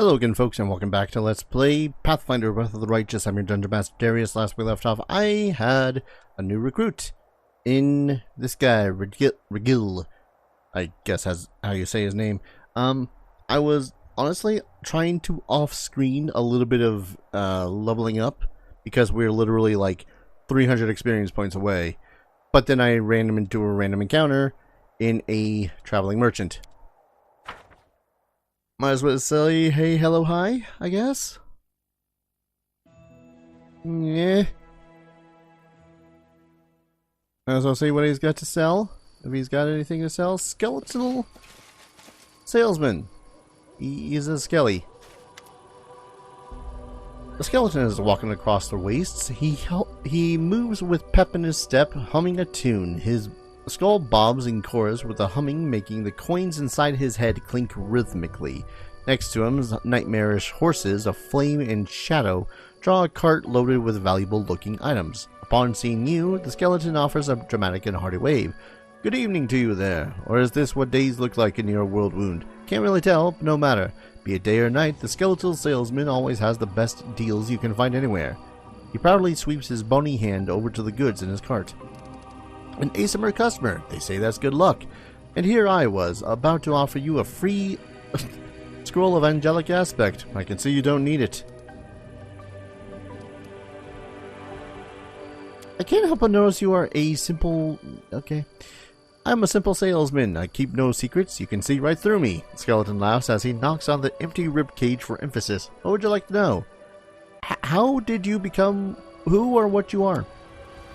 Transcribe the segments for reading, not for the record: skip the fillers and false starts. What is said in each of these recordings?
Hello again, folks, and welcome back to Let's Play Pathfinder Breath of the Righteous. I'm your Dungeon Master Darius. Last we left off, I had a new recruit in this guy, Regil, I guess that's how you say his name. I was honestly trying to off-screen a little bit of leveling up because we're literally like 300 experience points away. But then I ran him into a random encounter in a traveling merchant. Might as well say, hey, hello, hi, I guess? Yeah. Might as well see what he's got to sell. If he's got anything to sell. Skeletal salesman. He's a skelly. The skeleton is walking across the wastes. He moves with pep in his step, humming a tune. His skull bobs in chorus with a humming, making the coins inside his head clink rhythmically. Next to him, nightmarish horses of flame and shadow draw a cart loaded with valuable-looking items. Upon seeing you, the skeleton offers a dramatic and hearty wave. Good evening to you there, or is this what days look like in your world wound? Can't really tell, but no matter. Be it day or night, the skeletal salesman always has the best deals you can find anywhere. He proudly sweeps his bony hand over to the goods in his cart. An ASMR customer, they say that's good luck. And here I was, about to offer you a free scroll of angelic aspect. I can see you don't need it. I can't help but notice you are a simple... Okay. I'm a simple salesman. I keep no secrets. You can see right through me. The skeleton laughs as he knocks on the empty rib cage for emphasis. What would you like to know? How did you become who or what you are?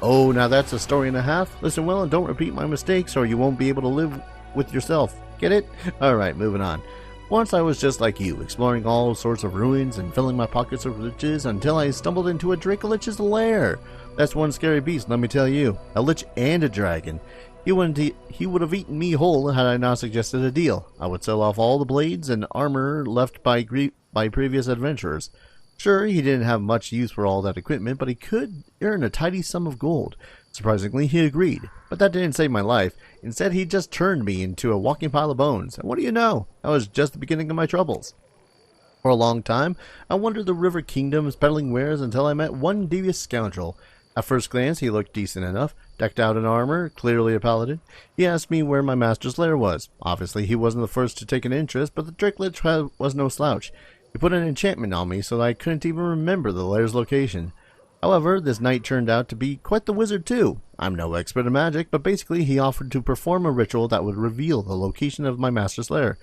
Oh, now that's a story and a half. Listen well and don't repeat my mistakes or you won't be able to live with yourself. Get it? Alright, moving on. Once I was just like you, exploring all sorts of ruins and filling my pockets with riches until I stumbled into a Dracolich's lair. That's one scary beast, let me tell you. A lich and a dragon. He would have eaten me whole had I not suggested a deal. I would sell off all the blades and armor left by previous adventurers. Sure, he didn't have much use for all that equipment, but he could earn a tidy sum of gold. Surprisingly, he agreed. But that didn't save my life. Instead, he just turned me into a walking pile of bones. And what do you know? That was just the beginning of my troubles. For a long time, I wandered the river kingdoms peddling wares until I met one devious scoundrel. At first glance, he looked decent enough, decked out in armor, clearly a paladin. He asked me where my master's lair was. Obviously, he wasn't the first to take an interest, but the Dracolich was no slouch. He put an enchantment on me so that I couldn't even remember the lair's location. However, this knight turned out to be quite the wizard too. I'm no expert in magic, but basically he offered to perform a ritual that would reveal the location of my master's lair.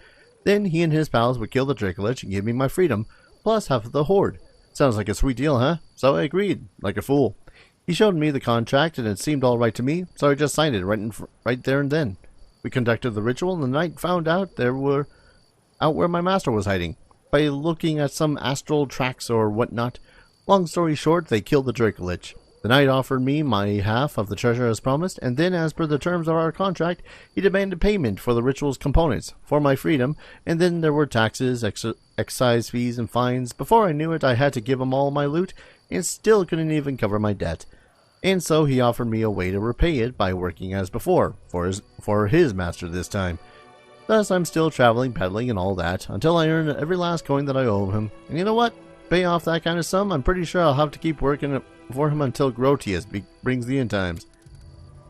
Then he and his pals would kill the Dracolich and give me my freedom, plus half of the hoard. Sounds like a sweet deal, huh? So I agreed, like a fool. He showed me the contract and it seemed alright to me, so I just signed it right there and then. We conducted the ritual and the knight found out where my master was hiding, by looking at some astral tracks or whatnot. Long story short, they killed the Dracolich. The knight offered me my half of the treasure as promised, and then as per the terms of our contract, he demanded payment for the ritual's components, for my freedom, and then there were taxes, excise fees, and fines. Before I knew it, I had to give him all my loot, and still couldn't even cover my debt. And so he offered me a way to repay it by working as before, for his master this time. Thus, I'm still traveling, peddling, and all that, until I earn every last coin that I owe him. And you know what? Pay off that kind of sum, I'm pretty sure I'll have to keep working for him until Grotius brings the end times.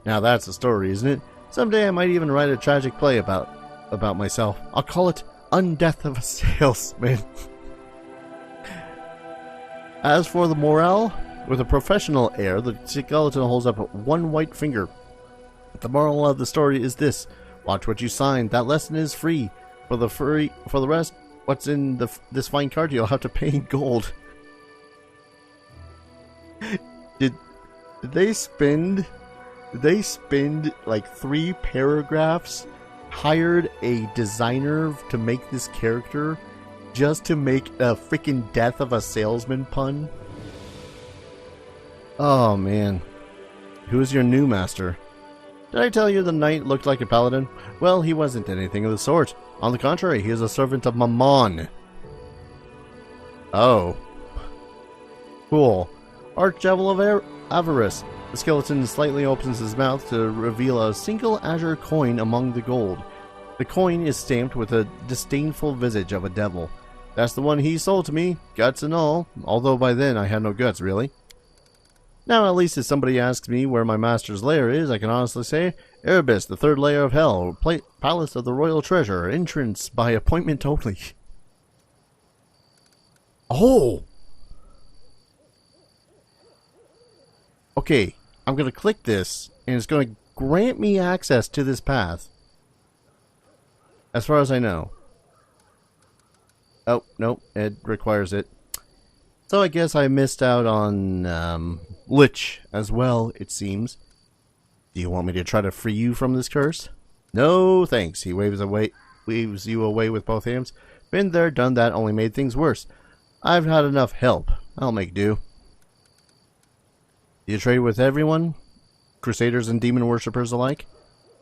Now that's a story, isn't it? Someday I might even write a tragic play about myself. I'll call it Undeath of a Salesman. As for the morale, with a professional air, the skeleton holds up one white finger. The moral of the story is this. Watch what you sign. That lesson is free. For the rest, what's in this fine card you'll have to pay in gold. Did they spend like 3 paragraphs, hired a designer to make this character just to make a freaking death of a salesman pun? Oh man. Who's your new master? Did I tell you the knight looked like a paladin? Well, he wasn't anything of the sort. On the contrary, he is a servant of Mammon. Oh. Cool. Archdevil of Avarice. The skeleton slightly opens his mouth to reveal a single azure coin among the gold. The coin is stamped with a disdainful visage of a devil. That's the one he sold to me, guts and all, although by then I had no guts, really. Now at least if somebody asks me where my master's lair is, I can honestly say, Erebus, the third layer of hell, palace of the royal treasure, entrance by appointment only. Oh! Okay, I'm going to click this, and it's going to grant me access to this path. As far as I know. Oh, nope, it requires it. So I guess I missed out on Lich as well, it seems. Do you want me to try to free you from this curse? No, thanks. He waves you away with both hands. Been there, done that, only made things worse. I've had enough help. I'll make do. Do you trade with everyone? Crusaders and demon worshippers alike?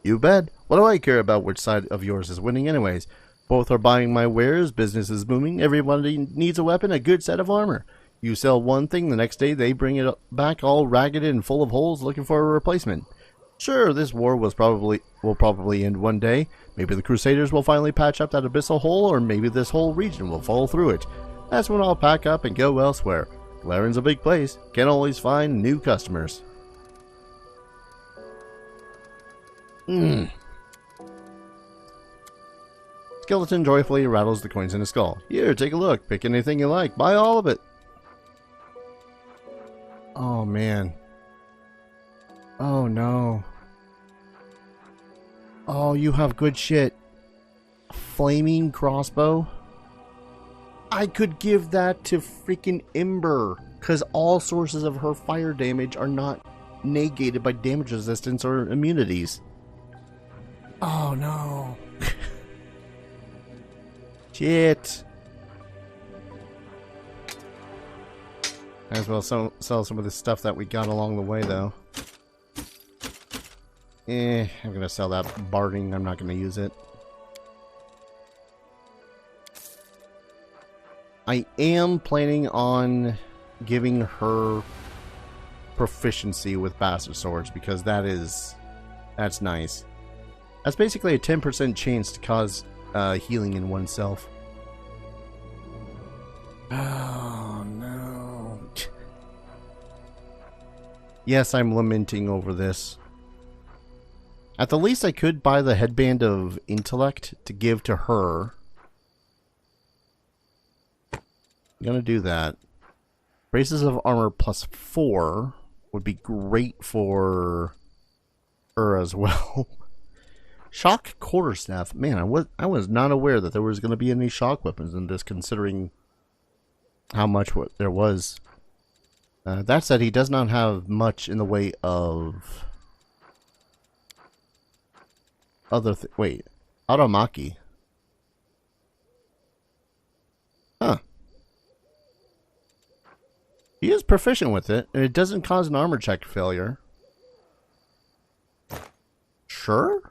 You bet. What do I care about which side of yours is winning anyways? Both are buying my wares, business is booming, everybody needs a weapon, a good set of armor. You sell one thing, the next day they bring it back all ragged and full of holes looking for a replacement. Sure, this war will probably end one day. Maybe the Crusaders will finally patch up that abyssal hole, or maybe this whole region will fall through it. That's when I'll pack up and go elsewhere. Glaren's a big place. Can always find new customers. Skeleton joyfully rattles the coins in his skull. Here, take a look. Pick anything you like. Buy all of it. Oh, man. Oh, no. Oh, you have good shit. Flaming crossbow? I could give that to freaking Ember, because all sources of her fire damage are not negated by damage resistance or immunities. Oh, no. Shit. Might as well sell some of the stuff that we got along the way, though. I'm gonna sell that barding. I'm not gonna use it. I am planning on giving her proficiency with bastard swords because that's nice. That's basically a 10% chance to cause healing in oneself. Oh no. Yes, I'm lamenting over this. At the least I could buy the headband of intellect to give to her. I'm gonna do that. Braces of armor +4 would be great for her as well. Shock quarterstaff. Man, I was not aware that there was going to be any shock weapons in this, considering how much there was. That said, he does not have much in the way of other. Wait, Automaki. Huh. He is proficient with it, and it doesn't cause an armor check failure. Sure.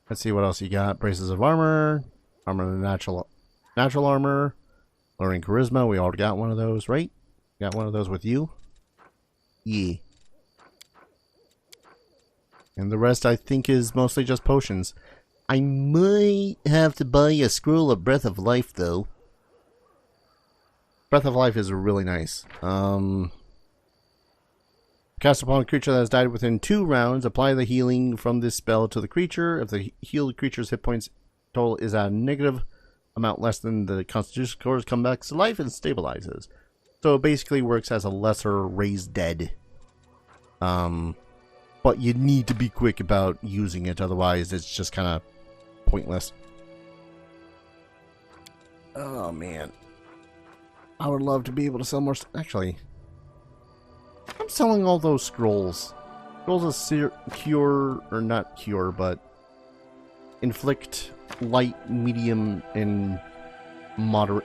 Let's see what else you got. Braces of armor, armor of natural armor, lowering charisma. We already got one of those, right? Got one of those with you. Yeah. And the rest I think is mostly just potions. I might have to buy a scroll of Breath of Life though. Breath of Life is really nice. Cast upon a creature that has died within 2 rounds. Apply the healing from this spell to the creature. If the healed creature's hit points total is at a negative amount less than the constitution scores, come back to life and stabilizes. So it basically works as a lesser raised dead. But you need to be quick about using it, otherwise it's just kind of pointless. Oh man. I would love to be able to sell more. Actually, I'm selling all those scrolls. Scrolls of cure, or not cure, but inflict light, medium, and moderate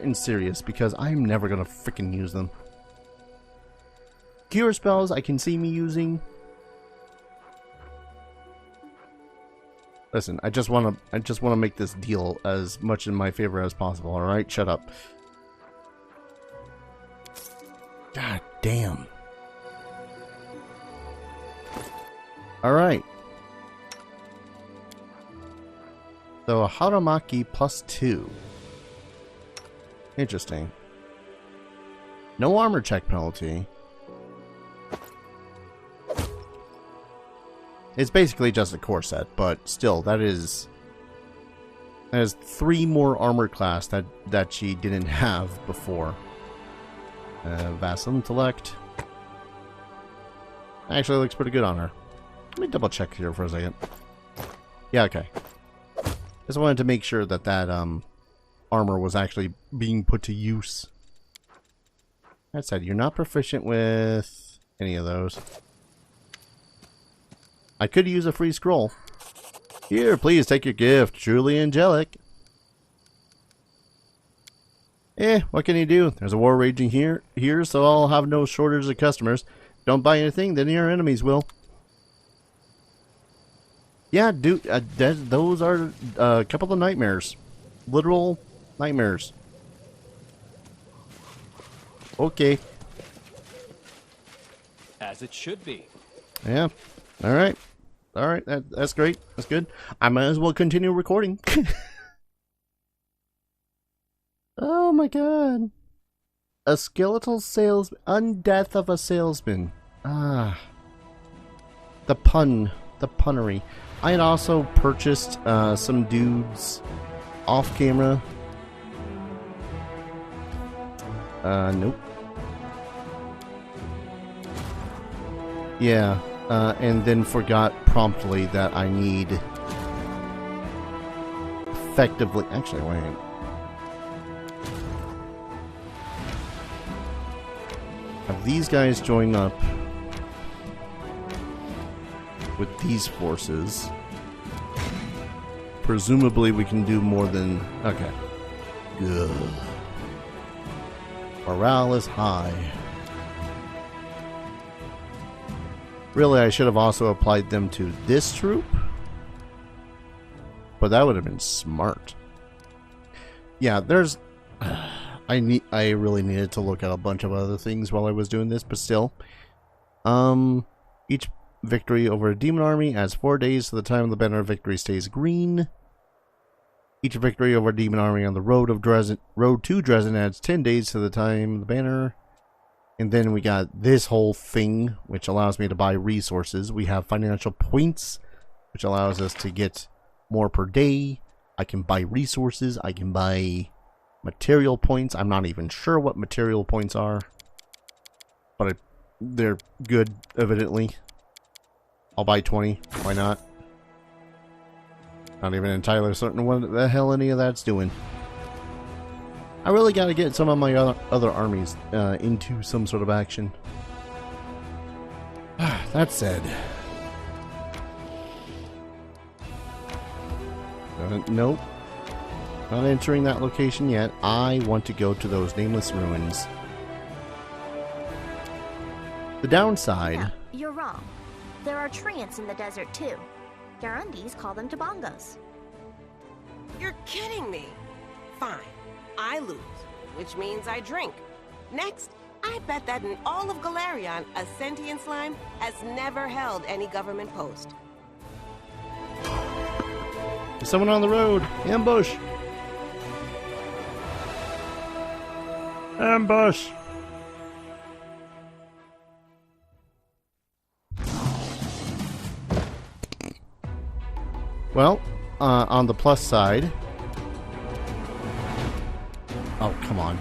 and serious, because I'm never gonna freaking use them. Cure spells I can see me using. Listen, I just wanna make this deal as much in my favor as possible. All right, shut up. God damn. All right. So a Haramaki +2. Interesting. No armor check penalty. It's basically just a core set, but still, that is 3 more armor class that she didn't have before. Vassal intellect. Actually, looks pretty good on her. Let me double check here for a second. Yeah, okay. Just wanted to make sure that armor was actually being put to use. That said, you're not proficient with any of those. I could use a free scroll. Here, please take your gift. Truly angelic. What can you do? There's a war raging here, so I'll have no shortage of customers. Don't buy anything, then your enemies will. Yeah, dude, those are a couple of nightmares. Literal nightmares. Okay. As it should be. Yeah. Alright. Alright, that's great. That's good. I might as well continue recording. Oh my god. A skeletal salesman. Undeath of a salesman. Ah. The pun. The punnery. I had also purchased some dudes off camera. Nope. Yeah, and then forgot promptly that I need effectively... Actually, wait. Have these guys join up with these forces. Presumably we can do more than... Okay. Good. Morale is high. Really, I should have also applied them to this troop. But that would have been smart. Yeah, there's... I really needed to look at a bunch of other things while I was doing this, but still. Each victory over a demon army adds 4 days to the time the banner of victory stays green. Each victory over a demon army on the road to Dresden adds 10 days to the time the banner. And then we got this whole thing, which allows me to buy resources. We have financial points, which allows us to get more per day. I can buy resources. I can buy material points. I'm not even sure what material points are, but they're good, evidently. I'll buy 20. Why not? Not even entirely certain what the hell any of that's doing. I really got to get some of my other armies into some sort of action. That said, nope, not entering that location yet. I want to go to those nameless ruins. The downside... No, you're wrong. There are treants in the desert too. Garundis call them tabongos. You're kidding me. Fine. I lose, which means I drink. Next, I bet that in all of Galarion, a sentient slime has never held any government post. There's someone on the road. Ambush! Ambush! Well, on the plus side... Oh, come on.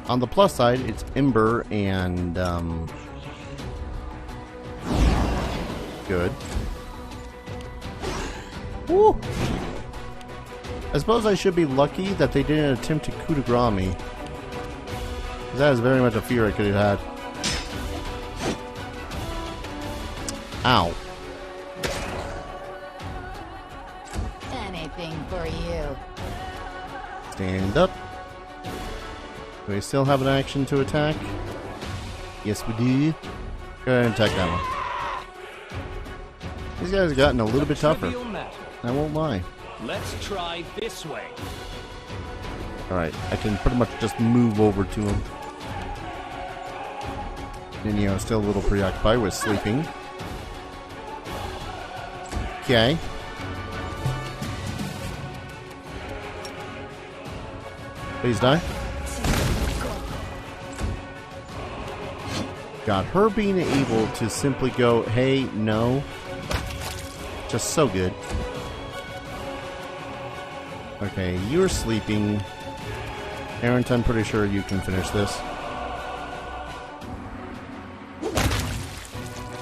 On the plus side, it's Ember and, good. Woo! I suppose I should be lucky that they didn't attempt to coup de grace me. That is very much a fear I could have had. Ow. Anything for you. Stand up. Do we still have an action to attack? Yes, we do. Go ahead and attack that one. These guys have gotten a little bit tougher. I won't lie. Let's try this way. Alright, I can pretty much just move over to him. Nenio is still a little preoccupied with sleeping. Okay. Please die. God, her being able to simply go, hey, no. Just so good. Okay, you're sleeping. Aaron, I'm pretty sure you can finish this.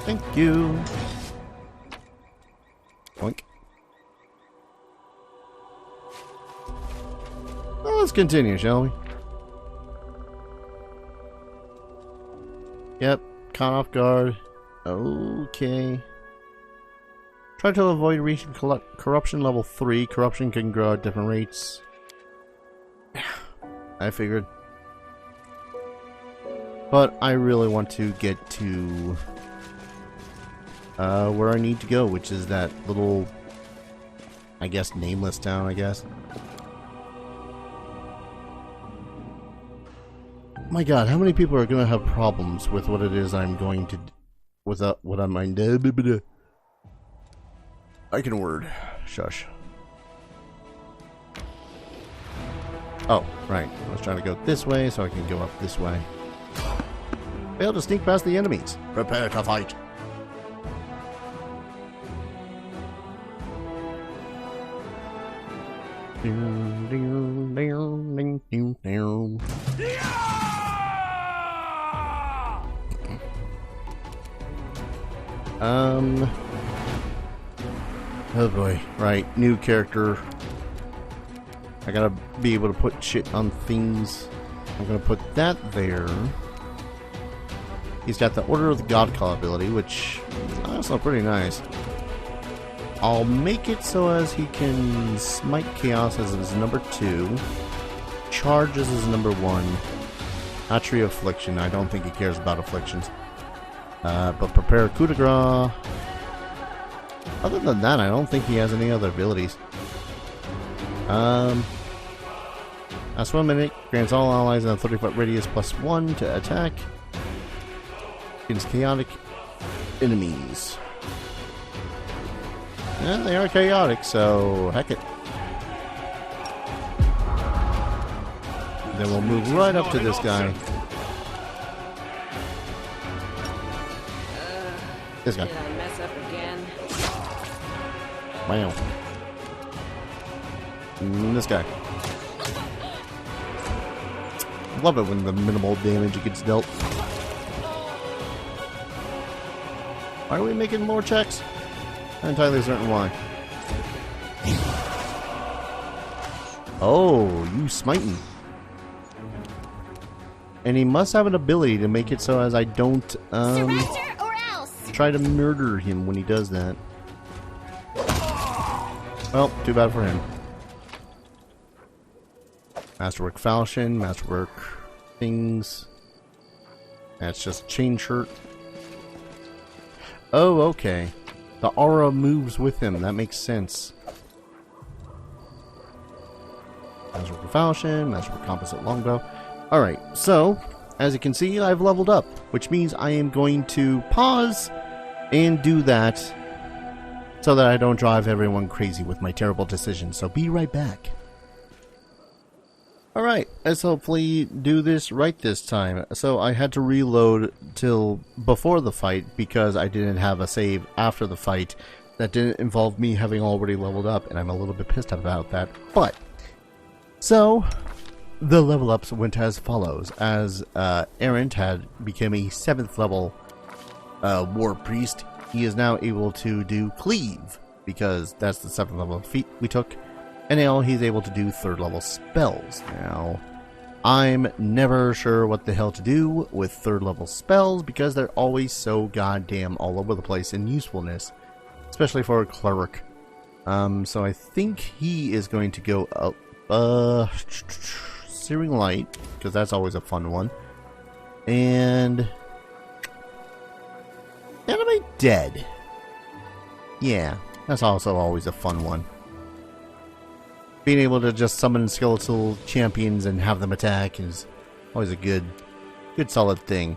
Thank you. Boink. Well, let's continue, shall we? Yep, caught off guard. Okay. Try to avoid reaching corruption level 3. Corruption can grow at different rates. I figured. But I really want to get to where I need to go, which is that little, I guess, nameless town, I guess. My god, how many people are going to have problems with what it is I'm going to... with what I'm... I can word. Shush. Oh, right. I was trying to go this way so I can go up this way. Failed to sneak past the enemies. Prepare to fight. Oh boy. Right, new character. I gotta be able to put shit on things. I'm gonna put that there. He's got the Order of the God Call ability, which is also pretty nice. I'll make it so as he can smite chaos as his number 2. Charge as his number 1. Not tree affliction. I don't think he cares about afflictions. But prepare coup de grace. Other than that, I don't think he has any other abilities. Last 1 minute grants all allies in a 30-foot radius +1 to attack against chaotic enemies. Yeah, they are chaotic, so heck it. Then we'll move right up to this guy. This guy. Did I mess up again? Wow. And this guy. Love it when the minimal damage gets dealt. Why are we making more checks? Not entirely certain why. Oh, you smiting. And he must have an ability to make it so as I don't Surrender or else. try to murder him when he does that. Well, too bad for him. Masterwork falchion, masterwork things. That's just chain shirt. Oh, okay. The aura moves with him. That makes sense. Masterwork falchion, masterwork composite longbow. Alright, so, as you can see, I've leveled up, which means I am going to pause and do that so that I don't drive everyone crazy with my terrible decisions. So be right back. Alright, let's hopefully do this right this time. So I had to reload till before the fight because I didn't have a save after the fight that didn't involve me having already leveled up, and I'm a little bit pissed about that. But, so, the level ups went as follows. As Aaron had become a 7th level war priest, he is now able to do cleave, because that's the 7th level feat we took. And now he's able to do 3rd level spells. Now, I'm never sure what the hell to do with 3rd level spells because they're always so goddamn all over the place in usefulness. Especially for a cleric. So I think he is going to go up, Searing Light, because that's always a fun one. And Animate Dead. Yeah, that's also always a fun one. Being able to just summon skeletal champions and have them attack is always a good solid thing.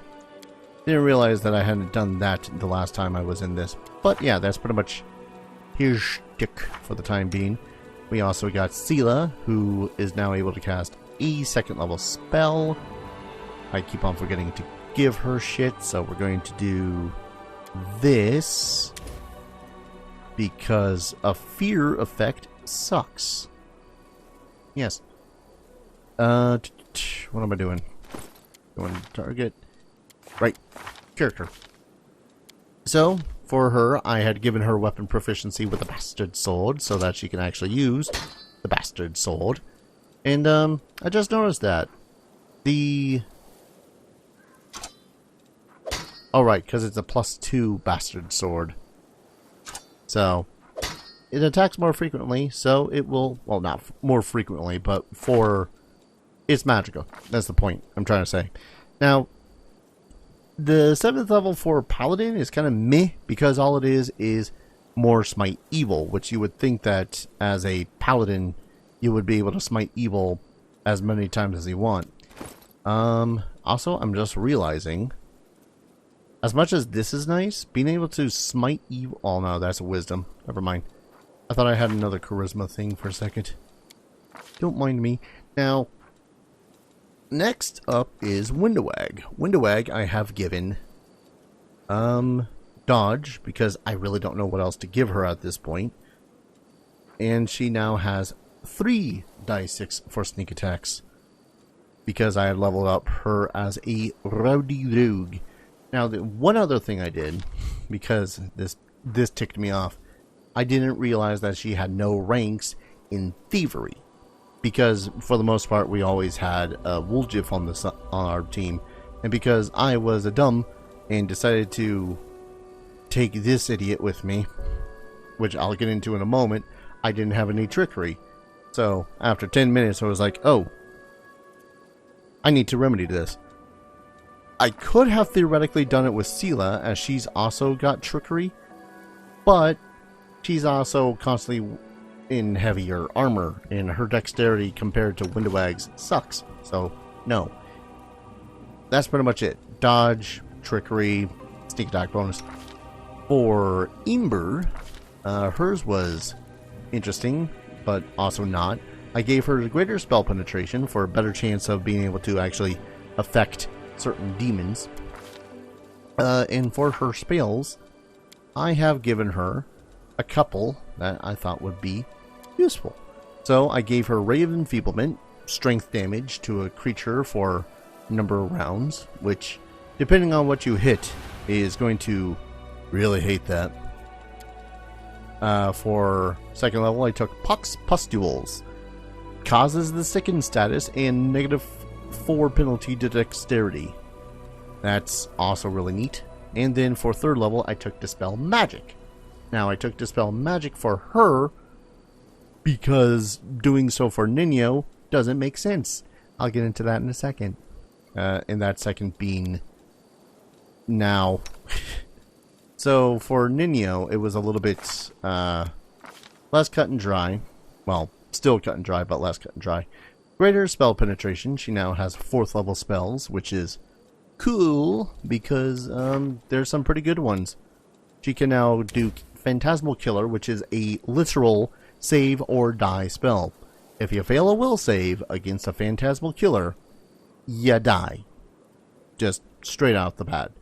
Didn't realize that I hadn't done that the last time I was in this. But yeah, that's pretty much his shtick for the time being. We also got Sela, who is now able to cast a second level spell. I keep on forgetting to give her shit, so we're going to do this because a fear effect sucks. Yes. What am I doing? Going target. Right. Character. So, for her, I had given her weapon proficiency with a bastard sword so that she can actually use the bastard sword. And, I just noticed that. Oh, right, because it's a +2 bastard sword. So, it attacks more frequently, so it will... Well, not more frequently, but it's magical. That's the point I'm trying to say. Now, the 7th level for Paladin is kind of meh, because all it is more Smite Evil, which you would think that as a Paladin, you would be able to Smite Evil as many times as you want. Also, I'm just realizing, as much as this is nice, being able to Smite Evil... Oh no, that's a Wisdom. Never mind. I thought I had another Charisma thing for a second. Don't mind me. Now, next up is Windowag. Windowag I have given Dodge, because I really don't know what else to give her at this point. And she now has 3 die 6 for sneak attacks, because I had leveled up her as a Rowdy Rogue. Now, the one other thing I did, because this ticked me off, I didn't realize that she had no ranks in Thievery. Because, for the most part, we always had a Woljif on our team. And because I was a dumb and decided to take this idiot with me, which I'll get into in a moment, I didn't have any trickery. So, after 10 minutes, I was like, oh, I need to remedy this. I could have theoretically done it with Sela, as she's also got trickery, but she's also constantly in heavier armor, and her dexterity compared to Windowag's sucks. So, no. That's pretty much it. Dodge, trickery, sneak attack bonus. For Ember, hers was interesting, but also not. I gave her greater spell penetration for a better chance of being able to actually affect certain demons. And for her spells, I have given her a couple that I thought would be useful. So I gave her Ray of Enfeeblement, strength damage to a creature for a number of rounds, which, depending on what you hit, is going to really hate that. For second level, I took Pox Pustules. Causes the sicken status and -4 penalty to dexterity. That's also really neat. And then for third level, I took Dispel Magic. Now, I took Dispel Magic for her because doing so for Nenio doesn't make sense. I'll get into that in a second. And that second being now. So for Nenio, it was a little bit less cut and dry. Well, still cut and dry, but less cut and dry. Greater spell penetration. She now has 4th level spells, which is cool because there's some pretty good ones. She can now do Phantasmal Killer, which is a literal save or die spell. If you fail a will save against a Phantasmal Killer, you die. Just straight out the bat.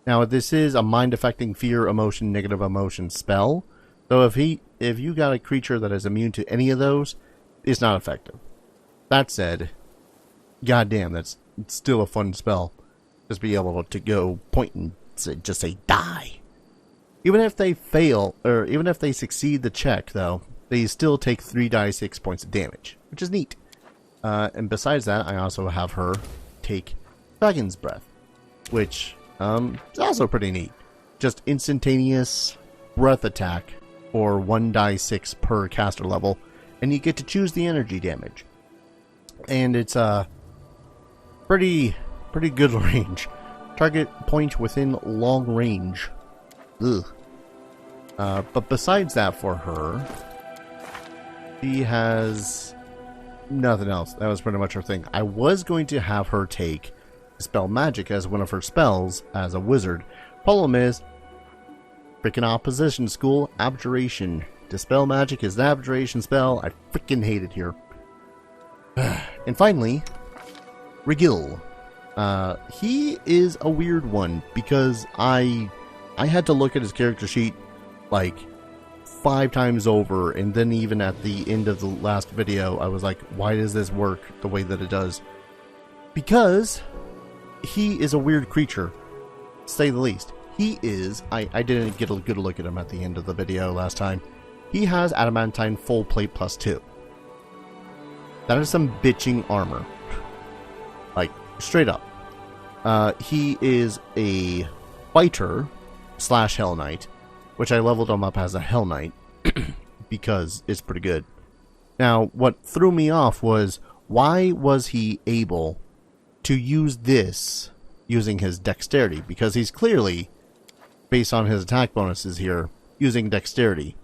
Now, this is a mind-affecting fear, emotion, negative emotion spell. So if you got a creature that is immune to any of those, it's not effective. That said, goddamn, that's still a fun spell. Just be able to go point and just say die. Even if they fail, or even if they succeed the check, though, they still take 3 die 6 points of damage, which is neat. And besides that, I also have her take Dragon's Breath, which is also pretty neat. Just instantaneous breath attack for 1 die 6 per caster level, and you get to choose the energy damage. And it's a pretty good range. Target point within long range. Ugh. But besides that, for her, she has nothing else. That was pretty much her thing. I was going to have her take Dispel Magic as one of her spells as a wizard. Problem is, freaking opposition school, Abjuration. Dispel Magic is an abjuration spell. I freaking hate it here. And finally, Regil. He is a weird one because I had to look at his character sheet like 5 times over, and then even at the end of the last video, I was like, why does this work the way that it does? Because he is a weird creature, to say the least. He is, I didn't get a good look at him at the end of the video last time. He has Adamantine Full Plate +2. That is some bitching armor. Like, straight up. He is a fighter / Hell Knight, which I leveled him up as a Hell Knight because it's pretty good. Now, what threw me off was, why was he able to use this using his dexterity? Because he's clearly, based on his attack bonuses here, using dexterity.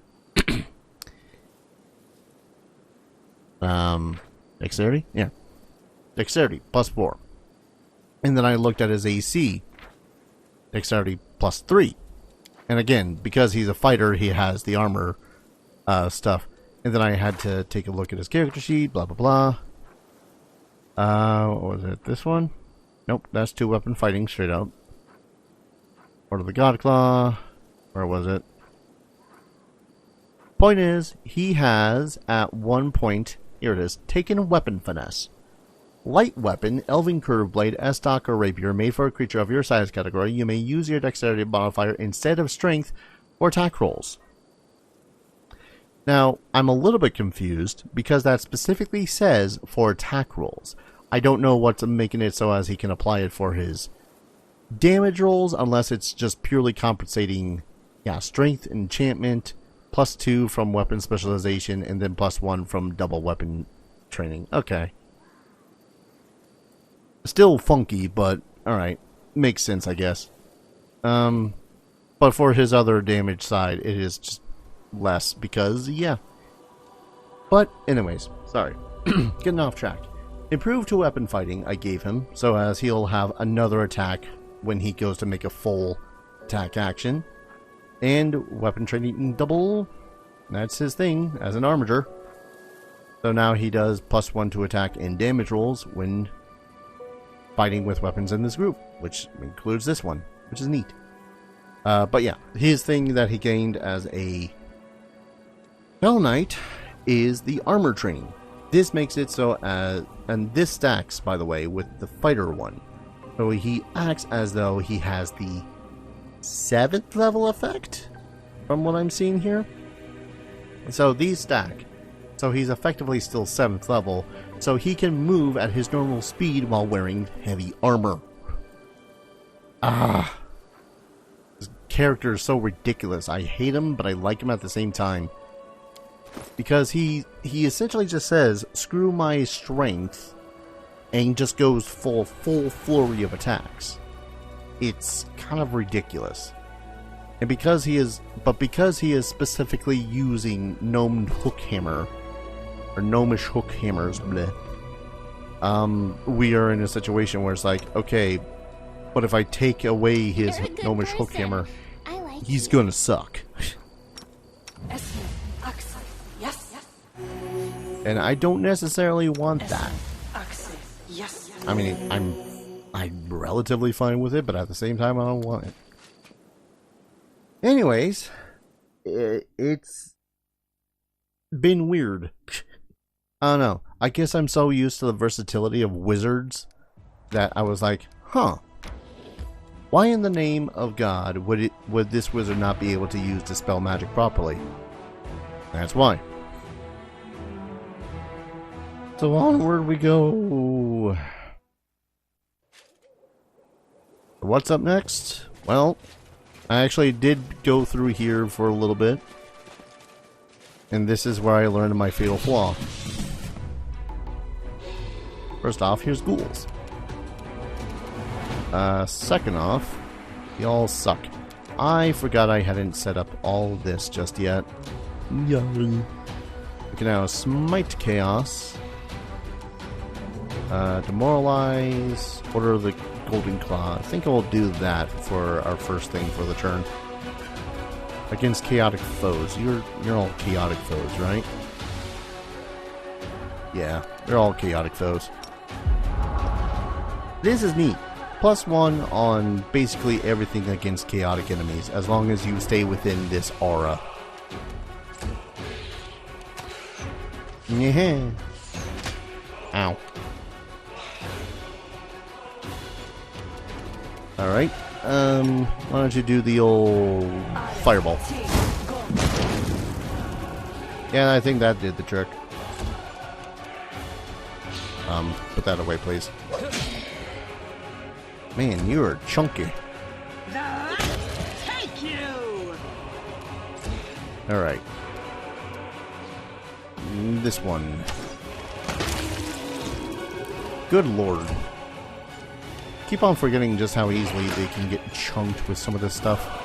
Dexterity? Yeah. Dexterity, +4. And then I looked at his AC. Dexterity, +3. And again, because he's a fighter, he has the armor stuff. And then I had to take a look at his character sheet, blah, blah, blah. What was it? This one? Nope, that's 2-weapon fighting, straight up. Order of the Godclaw. Where was it? Point is, he has, at one point, here it is, taken weapon finesse. Light weapon, Elven Curve Blade, S-Stock, or Rapier, made for a creature of your size category. You may use your dexterity modifier instead of strength or attack rolls. Now, I'm a little bit confused because that specifically says for attack rolls. I don't know what's making it so as he can apply it for his damage rolls, unless it's just purely compensating, yeah, strength, enchantment, +2 from weapon specialization, and then +1 from double weapon training. Okay. Still funky, but alright. Makes sense, I guess. But for his other damage side, it is just less because, yeah. But, anyways, sorry. Getting off track. Improved to weapon fighting, I gave him, so as he'll have another attack when he goes to make a full attack action. And weapon training double. That's his thing, as an armager. So now he does +1 to attack and damage rolls when fighting with weapons in this group, which includes this one, which is neat. But yeah, his thing that he gained as a Hell Knight is the armor training. This makes it so as, and this stacks, by the way, with the fighter one. So he acts as though he has the 7th level effect, from what I'm seeing here. So these stack. So he's effectively still 7th level, so he can move at his normal speed while wearing heavy armor. This character is so ridiculous. I hate him, but I like him at the same time. Because he essentially just says, screw my strength, and just goes full flurry of attacks. It's kind of ridiculous. And because he is specifically using gnomed hook hammer, or gnomish hook hammers, bleh, we are in a situation where it's like, okay, but if I take away his gnomish hook hammer, he's gonna suck. And I don't necessarily want that. I mean, I'm relatively fine with it, but at the same time, I don't want it. Anyways, it's been weird. I don't know. I guess I'm so used to the versatility of wizards that I was like, huh. Why in the name of God would this wizard not be able to use Dispel Magic properly? That's why. So onward we go. What's up next? Well, I actually did go through here for a little bit. And this is where I learned my fatal flaw. First off, here's ghouls. Second off, y'all suck. I forgot I hadn't set up all this just yet. We can now smite chaos. Demoralize. Order of the Golden Claw. I think I'll do that for our first thing for the turn. Against chaotic foes. You're all chaotic foes, right? Yeah, they're all chaotic foes. This is neat. +1 on basically everything against chaotic enemies, as long as you stay within this aura. Yeah. Ow. Alright. Why don't you do the old fireball? Yeah, I think that did the trick. Put that away, please. Man, you are chunky. Take you! Alright. This one. Good lord. Keep on forgetting just how easily they can get chunked with some of this stuff.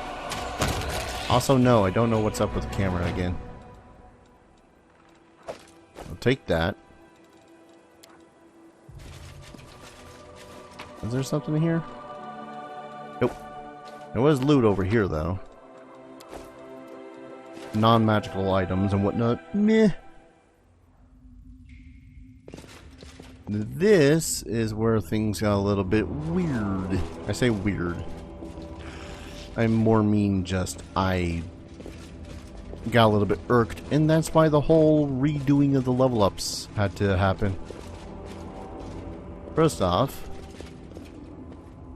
Also, no, I don't know what's up with the camera again. I'll take that. Is there something here? Nope. There was loot over here, though. Non-magical items and whatnot. Meh. This is where things got a little bit weird. I say weird. I more mean just I got a little bit irked, and that's why the whole redoing of the level ups had to happen. First off,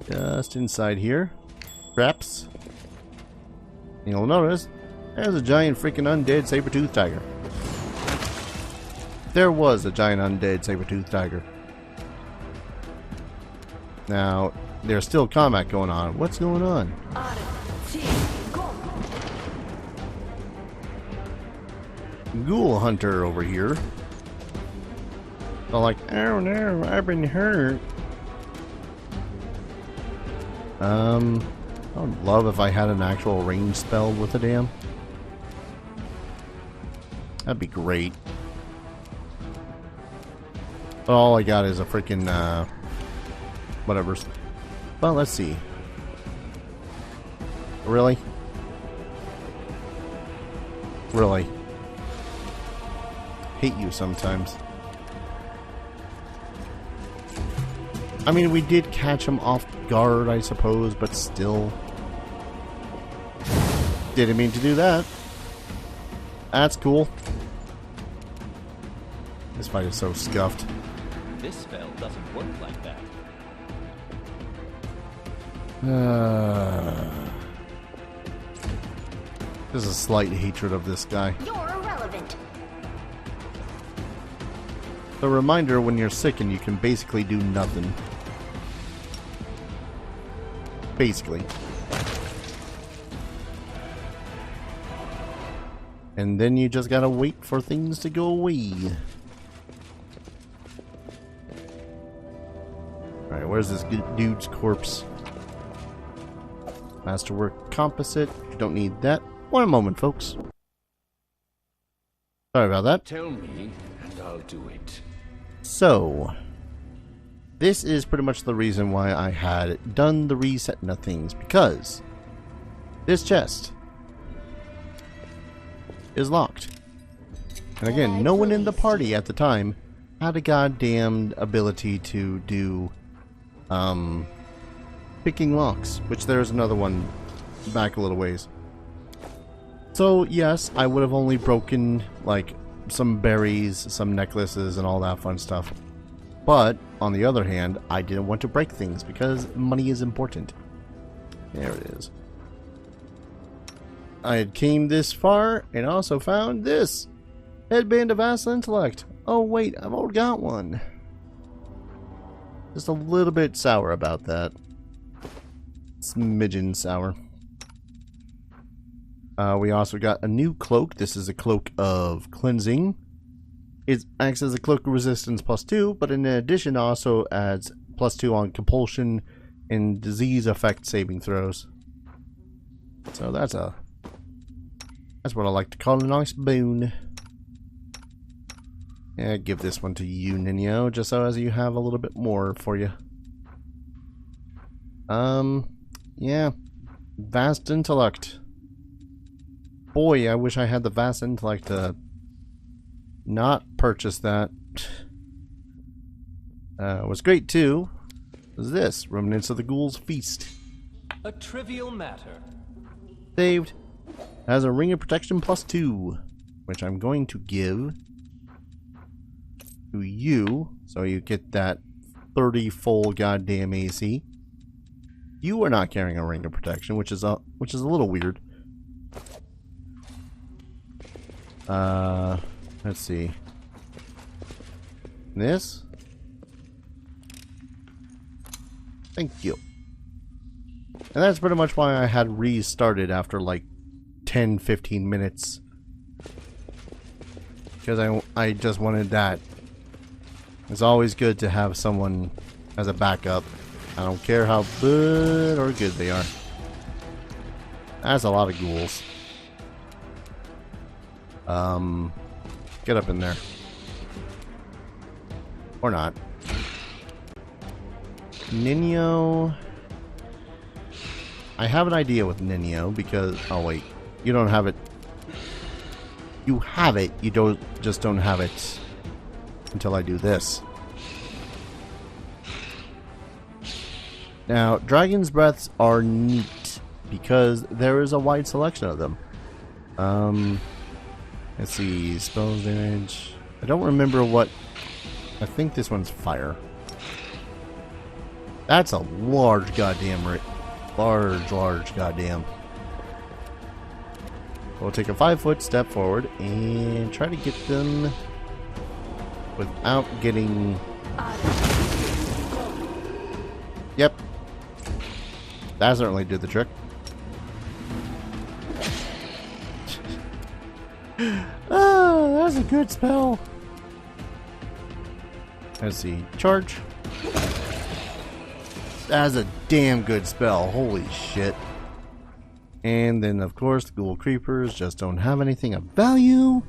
just inside here, traps. You'll notice there's a giant freaking undead saber-toothed tiger. There was a giant undead saber-toothed tiger. Now, there's still combat going on. What's going on? Ghoul hunter over here. They're like, oh no, I've been hurt. I would love if I had an actual range spell with a dam. That'd be great. But all I got is a freaking, whatever. Well, let's see. Really? Really? Hate you sometimes. I mean, we did catch him off guard, I suppose, but still. Didn't mean to do that. That's cool. This fight is so scuffed. This spell doesn't work like that. There's a slight hatred of this guy. You're irrelevant. A reminder when you're sickened, you can basically do nothing. Basically. And then you just gotta wait for things to go away. Alright, where's this dude's corpse? Masterwork composite. Don't need that. One moment, folks. Sorry about that. Tell me, and I'll do it. So, this is pretty much the reason why I had done the resetting of things, because this chest is locked. And again, no one in the party at the time had a goddamn ability to do picking locks, which there's another one back a little ways. So yes, I would have only broken like some berries, some necklaces, and all that fun stuff. But on the other hand, I didn't want to break things because money is important. There it is. I had came this far and also found this headband of Vassal Intellect. Oh wait, I've already got one. Just a little bit sour about that. Smidgen sour. We also got a new cloak. This is a cloak of cleansing. It acts as a cloak of resistance +2, but in addition also adds +2 on compulsion and disease effect saving throws. So that's what I like to call a nice boon. Yeah, give this one to you, Nenio, just so as you have a little bit more for you. Yeah. Vast intellect. Boy, I wish I had the vast intellect to not purchase that. What's great too is this, Remnants of the Ghoul's Feast. A trivial matter. Saved. Has a Ring of Protection +2, which I'm going to give to you, so you get that 30 full goddamn AC. You are not carrying a Ring of Protection, which is a little weird. Let's see. This? Thank you. And that's pretty much why I had restarted after like 10-15 minutes. Because I just wanted that. It's always good to have someone as a backup. I don't care how good or good they are. That's a lot of ghouls. Get up in there. Or not. Nenio. I have an idea with Nenio because... Oh wait. You don't have it. You have it. You just don't have it until I do this. Now, Dragon's Breaths are neat because there is a wide selection of them. Let's see, spells damage. I don't remember what. I think this one's fire. That's a large goddamn large goddamn. We'll take a 5-foot step forward and try to get them without getting. Yep. That certainly did the trick. Oh, that's a good spell. Let's see. Charge. That's a damn good spell. Holy shit. And then, of course, the ghoul creepers just don't have anything of value.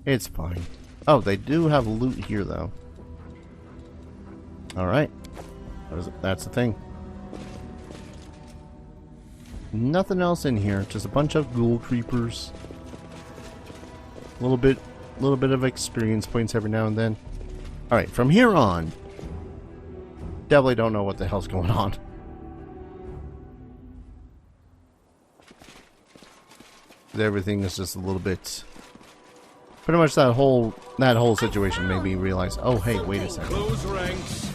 It's fine. Oh, they do have loot here, though. Alright. That's the thing. Nothing else in here. Just a bunch of ghoul creepers. A little bit of experience points every now and then. Alright, from here on, definitely don't know what the hell's going on. Everything is just a little bit. Pretty much that whole situation made me realize. Oh, hey, wait a second. Close ranks.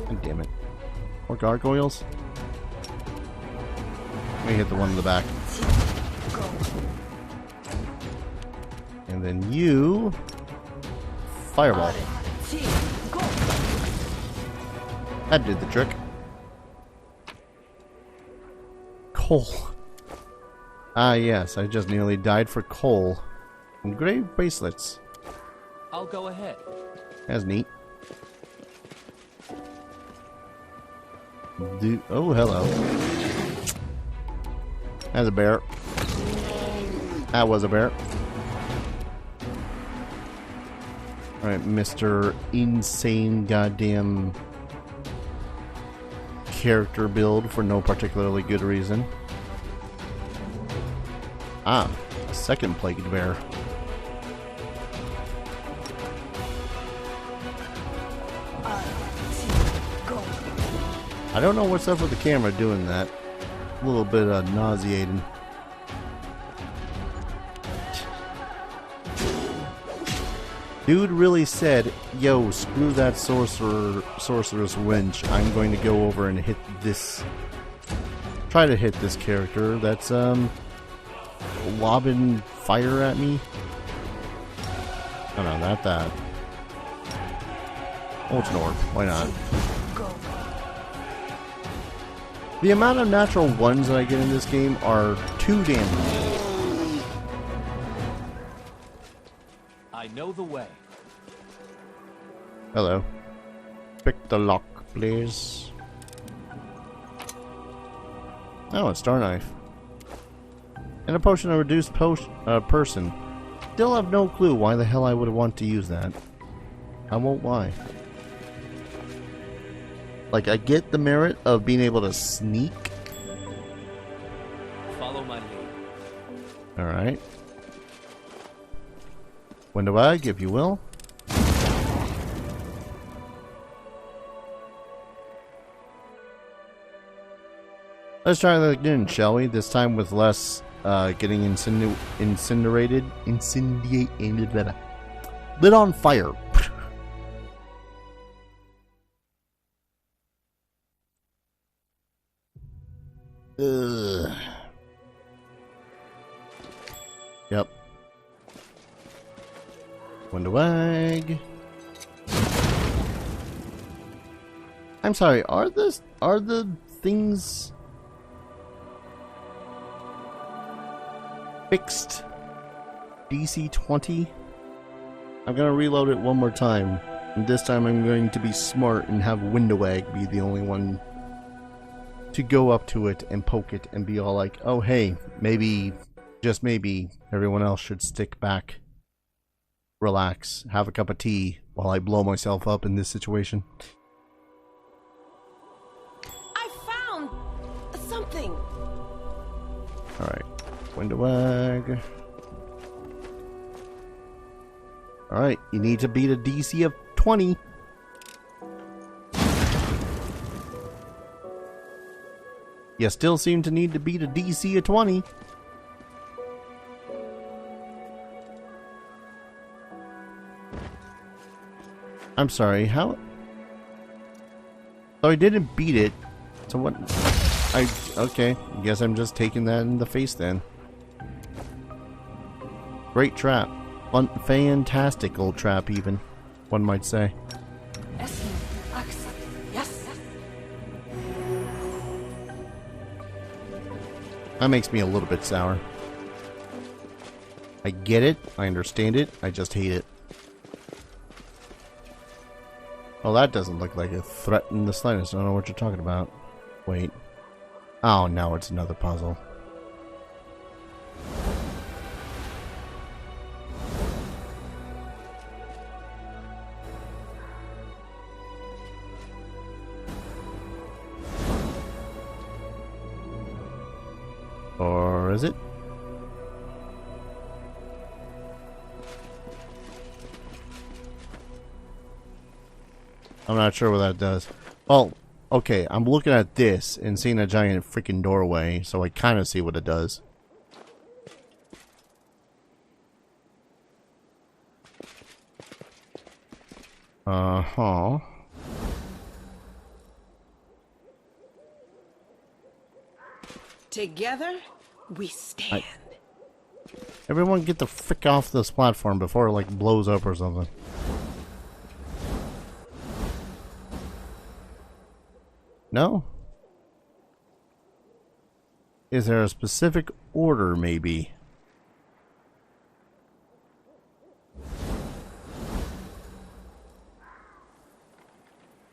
God damn it! More gargoyles. Let me hit the one in the back. And then you... Fireball. That did the trick. Coal. Ah yes, I just nearly died for coal. Engraved bracelets. I'll go ahead. That's neat. Oh, hello. That's a bear. That was a bear. Alright, Mr. Insane Goddamn character build for no particularly good reason. Ah, a second plagued bear. I don't know what's up with the camera doing that. A little bit nauseating. Dude really said, yo, screw that sorcerer's wench. I'm going to go over and hit this. Try to hit this character that's lobbing fire at me. Oh no, not that. Oh, it's an orb. Why not? The amount of natural ones that I get in this game are too damn low. I know the way. Hello. Pick the lock, please. Oh, it's Star Knife. And a potion of reduced person. Still have no clue why the hell I would want to use that. I won't lie. Like, I get the merit of being able to sneak. Follow my lead. Alright. Window egg, if you will. Let's try that again, shall we? This time with less getting incinerated. Lit on fire. Ugh. Yep. Window egg. I'm sorry, are the things fixed DC 20? I'm gonna reload it one more time. And this time I'm going to be smart and have Window Egg be the only one to go up to it and poke it and be all like, oh hey, maybe, just maybe, everyone else should stick back, relax, have a cup of tea while I blow myself up in this situation. I found something. Alright, Window Egg. Alright, you need to beat a DC of 20. You still seem to need to beat a DC of 20. I'm sorry, how? So I didn't beat it. So what? Okay, guess I'm just taking that in the face then. Great trap. Fantastical trap even, one might say. That makes me a little bit sour. I get it, I understand it, I just hate it. Well, that doesn't look like a threat in the slightest. I don't know what you're talking about. Wait. Oh, no, it's another puzzle. Or is it? I'm not sure what that does. Well, okay, I'm looking at this and seeing a giant freaking doorway, so I kind of see what it does. Uh-huh. Together, we stand. Everyone get the frick off this platform before it, like, blows up or something. No? Is there a specific order, maybe?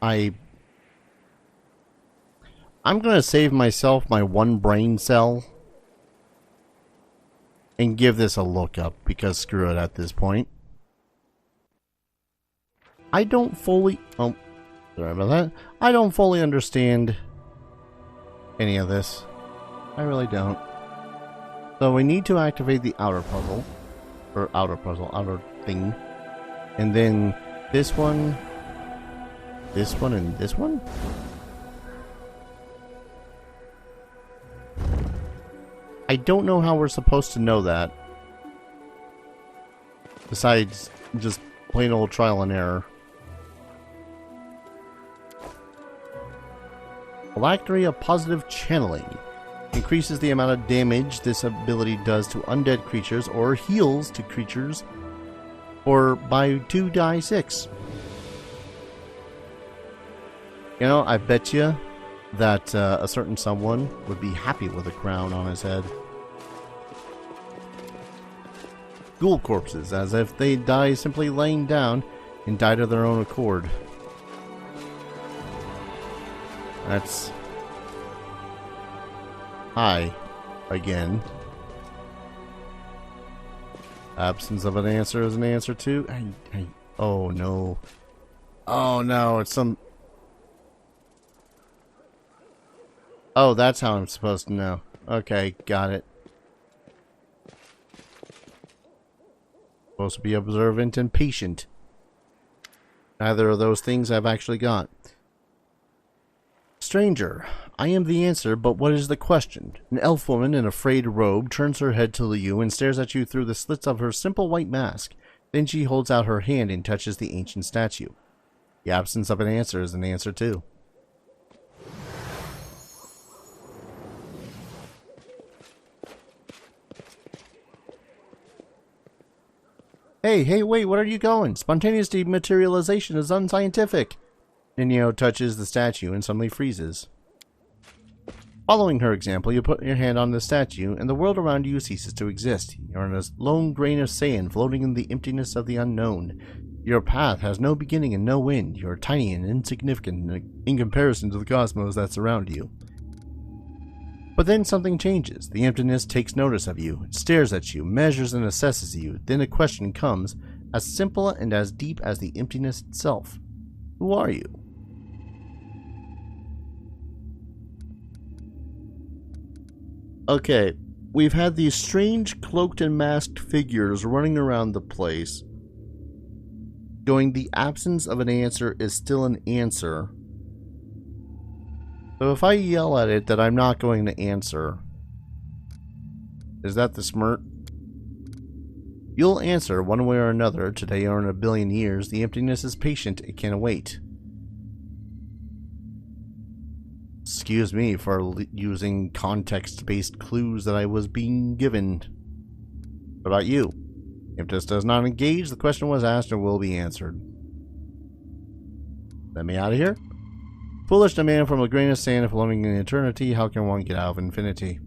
I'm gonna save myself my one brain cell and give this a look up, because screw it at this point. I don't fully... Oh, sorry about that. I don't fully understand any of this. I really don't. So we need to activate the outer puzzle. Or outer thing. And then this one, and this one? I don't know how we're supposed to know that. Besides just plain old trial and error. Phylactery of Positive Channeling. Increases the amount of damage this ability does to undead creatures or heals to creatures or by 2d6. You know, I bet you that a certain someone would be happy with a crown on his head. Ghoul corpses, as if they die simply laying down and died of their own accord. That's... Hi. Again. Absence of an answer is an answer too. Oh no. Oh no, it's some... Oh, that's how I'm supposed to know. Okay, got it. Supposed to be observant and patient. Neither of those things I've actually got. Stranger, I am the answer, but what is the question? An elf woman in a frayed robe turns her head to you and stares at you through the slits of her simple white mask. Then she holds out her hand and touches the ancient statue. The absence of an answer is an answer too. Hey, wait, where are you going? Spontaneous dematerialization is unscientific. Nenio touches the statue and suddenly freezes. Following her example, you put your hand on the statue, and the world around you ceases to exist. You're in a lone grain of sand floating in the emptiness of the unknown. Your path has no beginning and no end. You're tiny and insignificant in comparison to the cosmos that surround you. But then something changes. The emptiness takes notice of you. It stares at you, measures and assesses you. Then a question comes, as simple and as deep as the emptiness itself. Who are you? Okay, we've had these strange cloaked and masked figures running around the place, going, the absence of an answer is still an answer. So if I yell at it that I'm not going to answer, is that the smirk? You'll answer one way or another, today or in a billion years. The emptiness is patient, it can wait. Excuse me for using context-based clues that I was being given. What about you? If this does not engage, the question was asked and will be answered. Let me out of here. Foolish demand from a grain of sand floating in eternity. How can one get out of infinity?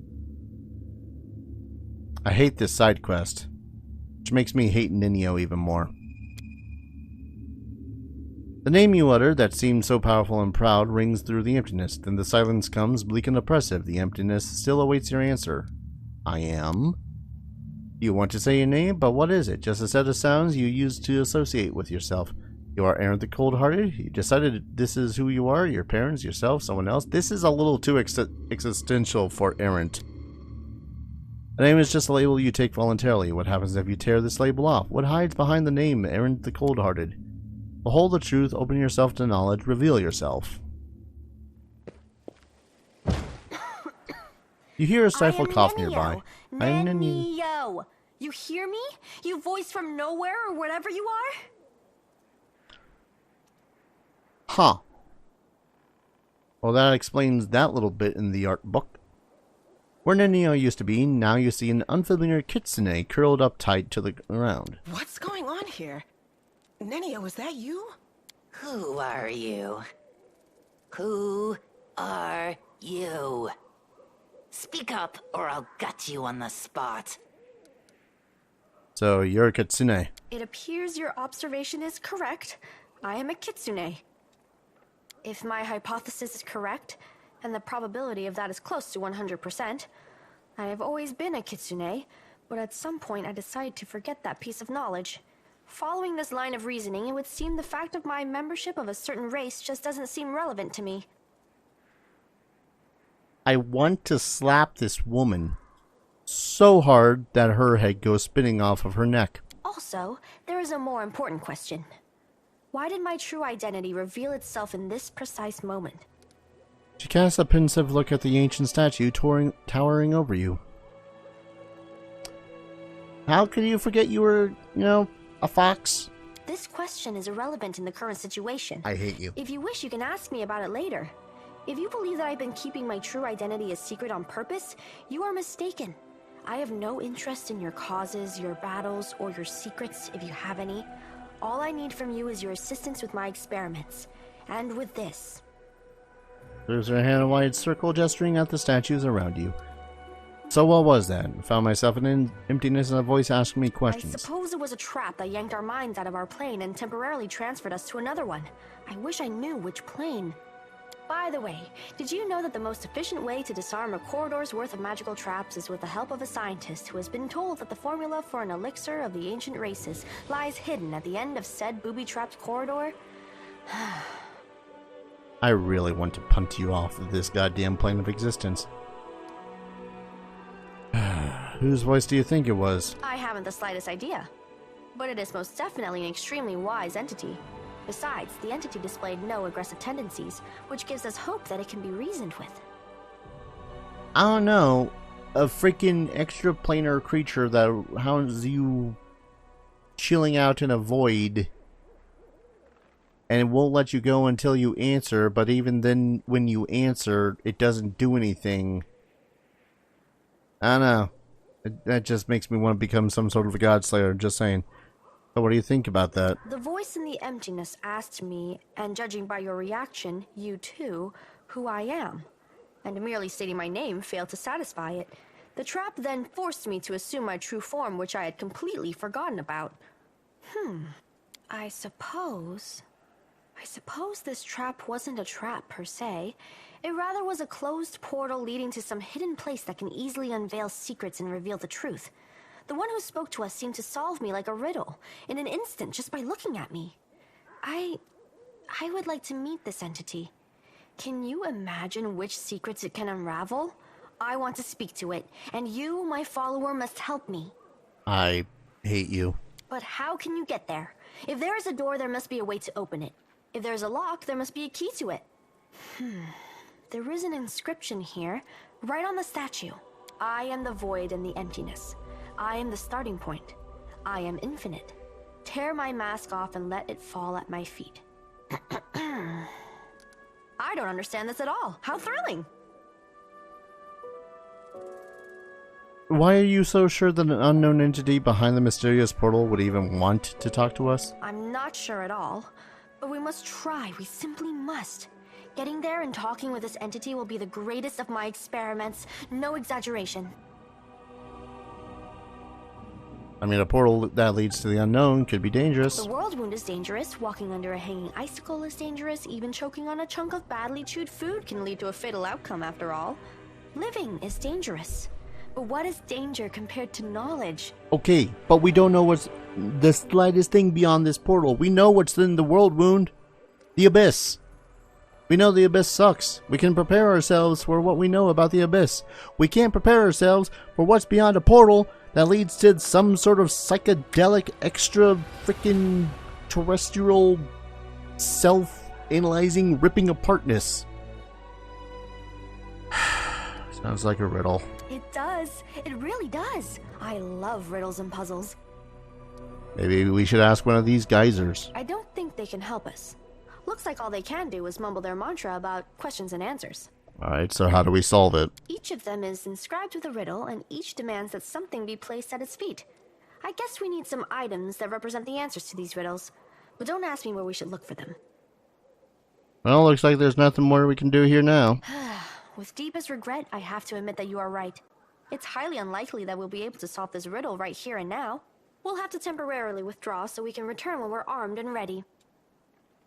I hate this side quest, which makes me hate Nenio even more. The name you utter that seems so powerful and proud rings through the emptiness. Then the silence comes, bleak and oppressive. The emptiness still awaits your answer. I am. You want to say your name, but what is it? Just a set of sounds you use to associate with yourself. You are Errant the Cold-Hearted. You decided this is who you are, your parents, yourself, someone else. This is a little too existential for Errant. The name is just a label you take voluntarily. What happens if you tear this label off? What hides behind the name Errant the Cold-Hearted? Behold the truth, open yourself to knowledge, reveal yourself. You hear a stifled cough nearby. I am Nenio. You hear me? You voice from nowhere or whatever you are? Huh. Well, that explains that little bit in the art book. Where Nenio used to be, now you see an unfamiliar kitsune curled up tight to the ground. What's going on here? Nenio, is that you? Who are you? Who are you? Speak up, or I'll gut you on the spot. So, you're a kitsune. It appears your observation is correct. I am a kitsune. If my hypothesis is correct, and the probability of that is close to 100%, I have always been a kitsune, but at some point I decided to forget that piece of knowledge. Following this line of reasoning, it would seem the fact of my membership of a certain race just doesn't seem relevant to me. I want to slap this woman so hard that her head goes spinning off of her neck. Also, there is a more important question. Why did my true identity reveal itself in this precise moment? She casts a pensive look at the ancient statue towering over you. How could you forget you were, a fox? This question is irrelevant in the current situation. I hate you. If you wish, you can ask me about it later. If you believe that I've been keeping my true identity a secret on purpose, you are mistaken. I have no interest in your causes, your battles, or your secrets, if you have any. All I need from you is your assistance with my experiments. And with this. There's her hand in a wide circle, gesturing at the statues around you. So what was that? I found myself in emptiness and a voice asking me questions. I suppose it was a trap that yanked our minds out of our plane and temporarily transferred us to another one. I wish I knew which plane. By the way, did you know that the most efficient way to disarm a corridor's worth of magical traps is with the help of a scientist who has been told that the formula for an elixir of the ancient races lies hidden at the end of said booby-trapped corridor? I really want to punt you off of this goddamn plane of existence. Whose voice do you think it was? I haven't the slightest idea. But it is most definitely an extremely wise entity. Besides, the entity displayed no aggressive tendencies, which gives us hope that it can be reasoned with. I don't know. A freaking extraplanar creature that hounds you chilling out in a void and it won't let you go until you answer, but even then when you answer, it doesn't do anything. I don't know. That just makes me want to become some sort of a god slayer, just saying. So what do you think about that? The voice in the emptiness asked me, and judging by your reaction, you too, who I am. And merely stating my name failed to satisfy it. The trap then forced me to assume my true form, which I had completely forgotten about. I suppose this trap wasn't a trap per se. It rather was a closed portal leading to some hidden place that can easily unveil secrets and reveal the truth. The one who spoke to us seemed to solve me like a riddle, in an instant, just by looking at me. I would like to meet this entity. Can you imagine which secrets it can unravel? I want to speak to it, and you, my follower, must help me. I hate you. But how can you get there? If there is a door, there must be a way to open it. If there's a lock, there must be a key to it. There is an inscription here, right on the statue. I am the void and the emptiness. I am the starting point. I am infinite. Tear my mask off and let it fall at my feet. I don't understand this at all. How thrilling! Why are you so sure that an unknown entity behind the mysterious portal would even want to talk to us? I'm not sure at all, but we must try. We simply must. Getting there and talking with this entity will be the greatest of my experiments. No exaggeration. I mean, a portal that leads to the unknown could be dangerous. The world wound is dangerous. Walking under a hanging icicle is dangerous. Even choking on a chunk of badly chewed food can lead to a fatal outcome after all. Living is dangerous. But what is danger compared to knowledge? Okay, but we don't know what's the slightest thing beyond this portal. We know what's in the world wound. The abyss. We know the abyss sucks. We can prepare ourselves for what we know about the abyss. We can't prepare ourselves for what's beyond a portal that leads to some sort of psychedelic, extra freaking terrestrial, self-analyzing, ripping apartness. Sounds like a riddle. It does. It really does. I love riddles and puzzles. Maybe we should ask one of these geysers. I don't think they can help us. Looks like all they can do is mumble their mantra about questions and answers. Alright, so how do we solve it? Each of them is inscribed with a riddle, and each demands that something be placed at its feet. I guess we need some items that represent the answers to these riddles, but don't ask me where we should look for them. Well, looks like there's nothing more we can do here now. With deepest regret, I have to admit that you are right. It's highly unlikely that we'll be able to solve this riddle right here and now. We'll have to temporarily withdraw so we can return when we're armed and ready.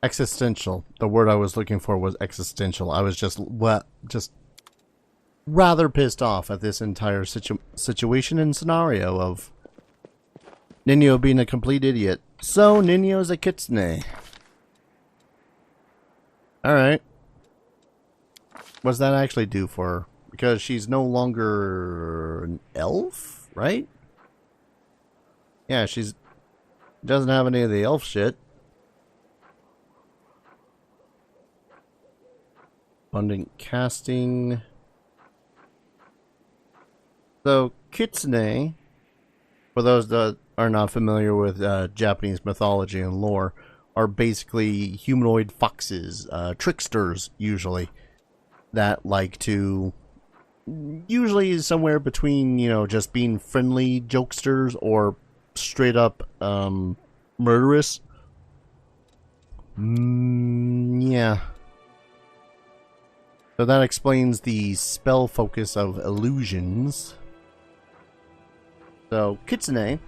Existential. The word I was looking for was existential. I was just rather pissed off at this entire situation and scenario of Nenio being a complete idiot. So, Nenio's a kitsune. Alright. What's that actually do for her? Because she's no longer an elf, right? Yeah, she's doesn't have any of the elf shit. Abundant casting. So, kitsune, for those that are not familiar with Japanese mythology and lore, are basically humanoid foxes, tricksters usually, that like to, usually somewhere between, you know, just being friendly jokesters or straight up murderous. Yeah. So that explains the spell focus of illusions. So, kitsune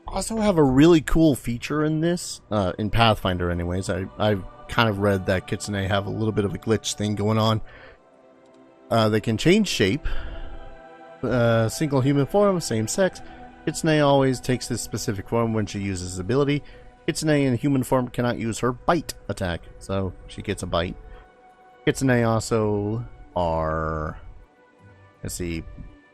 also have a really cool feature in this, in Pathfinder anyways. I've kind of read that kitsune have a little bit of a glitch thing going on. They can change shape, single human form, same sex. Kitsune always takes this specific form when she uses this ability. Kitsune in human form cannot use her bite attack, so she gets a bite. Kitsune also are, let's see,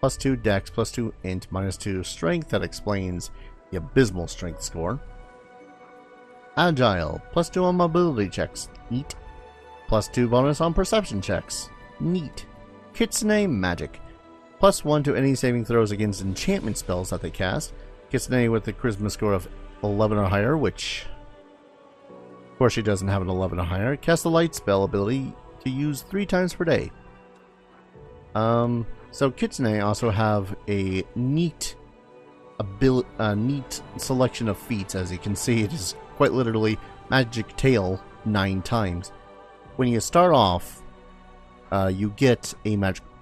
+2 dex, +2 int, -2 strength. That explains the abysmal strength score. Agile, +2 on mobility checks. Neat. +2 bonus on perception checks. Neat. Kitsune magic. +1 to any saving throws against enchantment spells that they cast. Kitsune with a charisma score of 11 or higher, which, of course, she doesn't have an 11 or higher. Cast the light spell ability to use 3 times per day. So Kitsune also have a neat selection of feats. As you can see, it is quite literally magic tail 9 times. When you start off, you get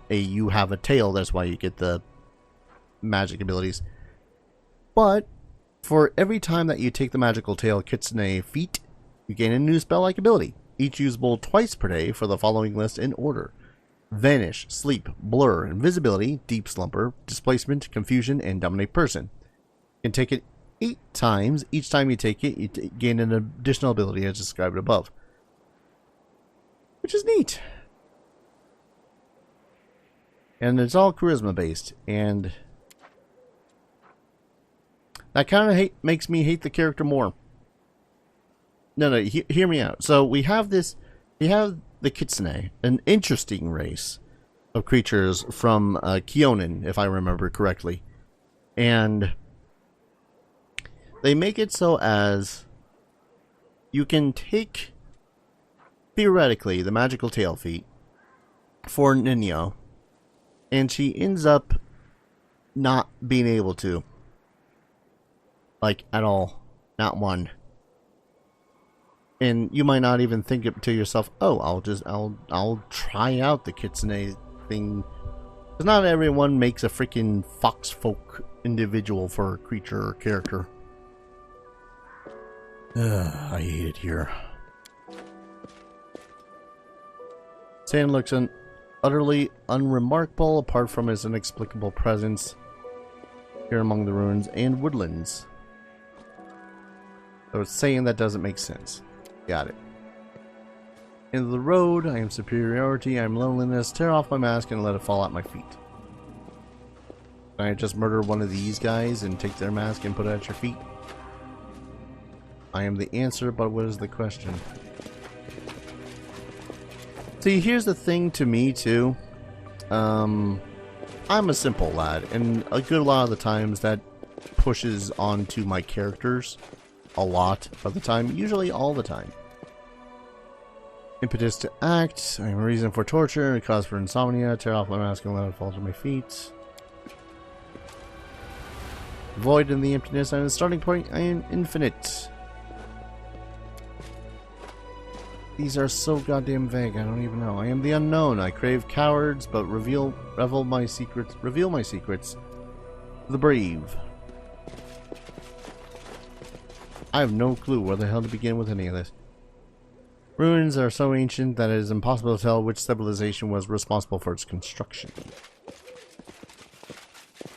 you have a tail. That's why you get the magic abilities. But for every time that you take the magical tail Kitsune feat, you gain a new spell-like ability, each usable twice per day for the following list in order: Vanish, Sleep, Blur, Invisibility, Deep Slumber, Displacement, Confusion, and Dominate Person. You can take it 8 times. Each time you take it, you gain an additional ability as described above, which is neat. And it's all charisma based, and that kind of makes me hate the character more. No, hear me out. So we have the Kitsune, an interesting race of creatures from Kyonin, if I remember correctly. And they make it so as you can take, theoretically, the magical tail feat for Nenio, and she ends up not being able to. Like, at all. Not one. And you might not even think it to yourself, oh, I'll try out the Kitsune thing. Because not everyone makes a freaking foxfolk individual for a creature or character. I hate it here. Sand looks utterly unremarkable apart from his inexplicable presence here among the ruins and woodlands. So it's saying that doesn't make sense. Got it. End of the road. I am superiority. I am loneliness. Tear off my mask and let it fall at my feet. Can I just murder one of these guys and take their mask and put it at your feet? I am the answer, but what is the question? See, here's the thing to me, too. I'm a simple lad, and a good lot of the times that pushes onto my characters. A lot of the time, usually all the time. Impetus to act. I am a reason for torture, a cause for insomnia. Tear off my mask and let it fall to my feet. Void in the emptiness. I am the starting point. I am infinite. These are so goddamn vague. I don't even know. I am the unknown. I crave cowards, but reveal my secrets. The brave. I have no clue where the hell to begin with any of this. Ruins are so ancient that it is impossible to tell which civilization was responsible for its construction.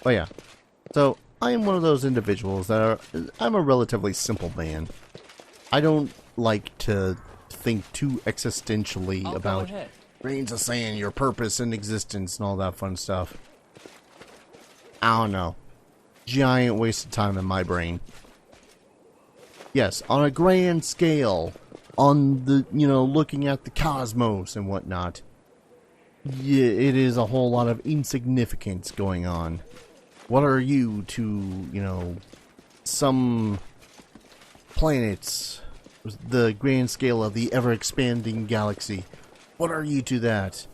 Oh yeah. So, I am one of those individuals I'm a relatively simple man. I don't like to think too existentially about grains of sand, your purpose and existence, and all that fun stuff. I don't know. Giant waste of time in my brain. Yes, on a grand scale, on the, looking at the cosmos and whatnot, yeah, it is a whole lot of insignificance going on. What are you to, some planets, the grand scale of the ever-expanding galaxy? What are you to that?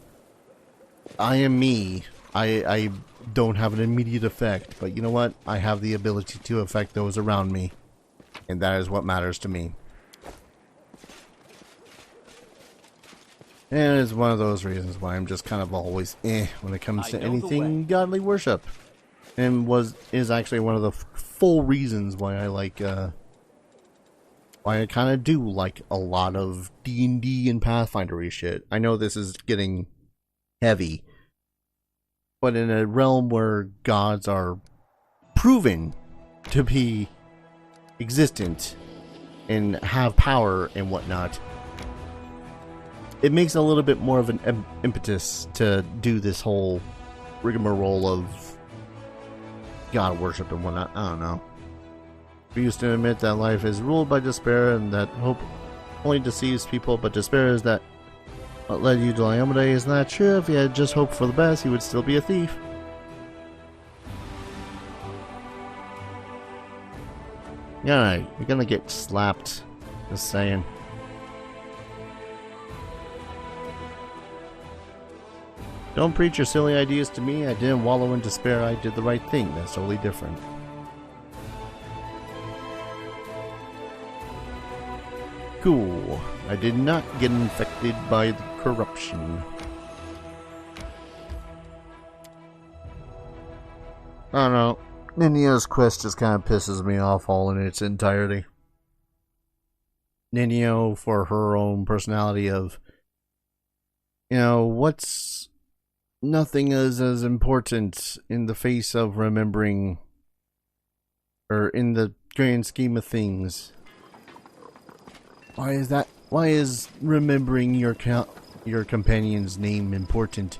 I am me. I don't have an immediate effect, but you know what? I have the ability to affect those around me. And that is what matters to me. And it's one of those reasons why I'm just kind of always when it comes to anything godly worship. And is actually one of the full reasons why I like why I kind of do like a lot of D&D and Pathfinder-y shit. I know this is getting heavy, but in a realm where gods are proven to be existent, and have power and whatnot, it makes a little bit more of an impetus to do this whole rigmarole of god worship and whatnot. I don't know. We used to admit that life is ruled by despair and that hope only deceives people, but despair is that what led you to Liomade is not true. If you had just hoped for the best, you would still be a thief. Yeah, you're gonna get slapped. Just saying. Don't preach your silly ideas to me. I didn't wallow in despair. I did the right thing. That's totally different. Cool. I did not get infected by the corruption. I don't know. Nenio's quest just kind of pisses me off all in its entirety. Nenio, for her own personality of, you know, what's... Nothing is as important in the face of remembering, or in the grand scheme of things. Why is that? Why is remembering your companion's name important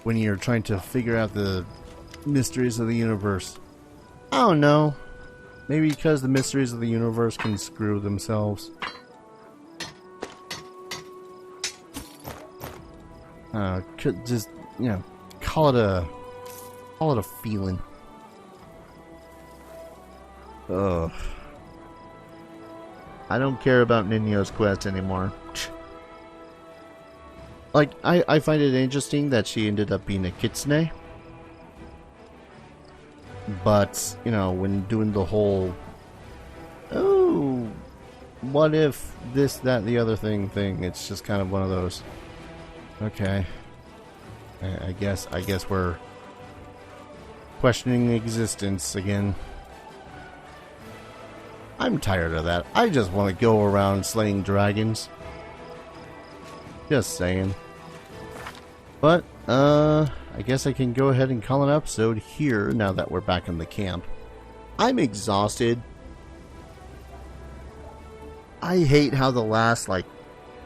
when you're trying to figure out the mysteries of the universe? I don't know. Maybe because the mysteries of the universe can screw themselves. Could just, you know, call it a feeling. Ugh. I don't care about Nenio's quest anymore. Like, I find it interesting that she ended up being a kitsune. But, you know, when doing the whole, oh, what if this, that, the other thing, it's just kind of one of those, okay. I guess we're questioning existence again. I'm tired of that. I just want to go around slaying dragons. Just saying. But, I guess I can go ahead and call an episode here now that we're back in the camp. I'm exhausted. I hate how the last,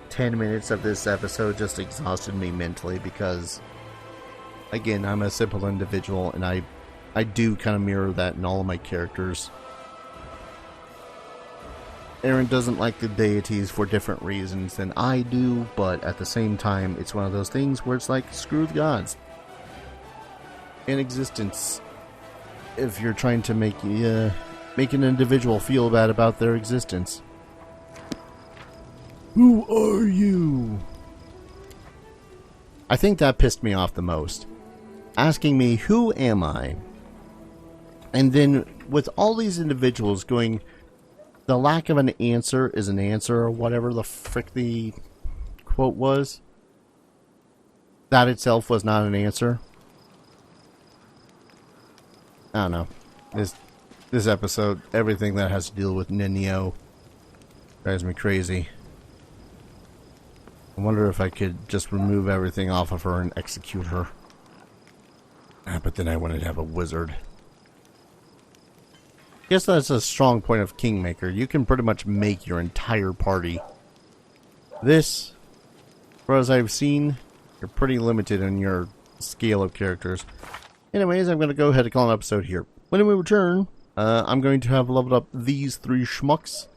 10 minutes of this episode just exhausted me mentally because, again, I'm a simple individual and I do kind of mirror that in all of my characters. Aaron doesn't like the deities for different reasons than I do, but at the same time, it's one of those things where it's like, screw the gods. In existence, if you're trying to make an individual feel bad about their existence. Who are you? I think that pissed me off the most. Asking me, who am I? And then, with all these individuals going... The lack of an answer is an answer, or whatever the frick the quote was. That itself was not an answer. I don't know. This episode, everything that has to deal with Nenio drives me crazy. I wonder if I could just remove everything off of her and execute her. But then I wanted to have a wizard. I guess that's a strong point of Kingmaker. You can pretty much make your entire party. This, as far as I've seen, you're pretty limited in your scale of characters. Anyways, I'm going to go ahead and call an episode here. When we return, I'm going to have leveled up these 3 schmucks.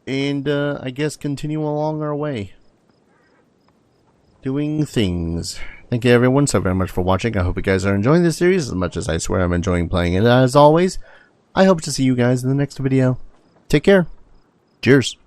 And, I guess continue along our way. Doing things. Thank you everyone so very much for watching. I hope you guys are enjoying this series as much as I swear I'm enjoying playing it. As always, I hope to see you guys in the next video. Take care. Cheers.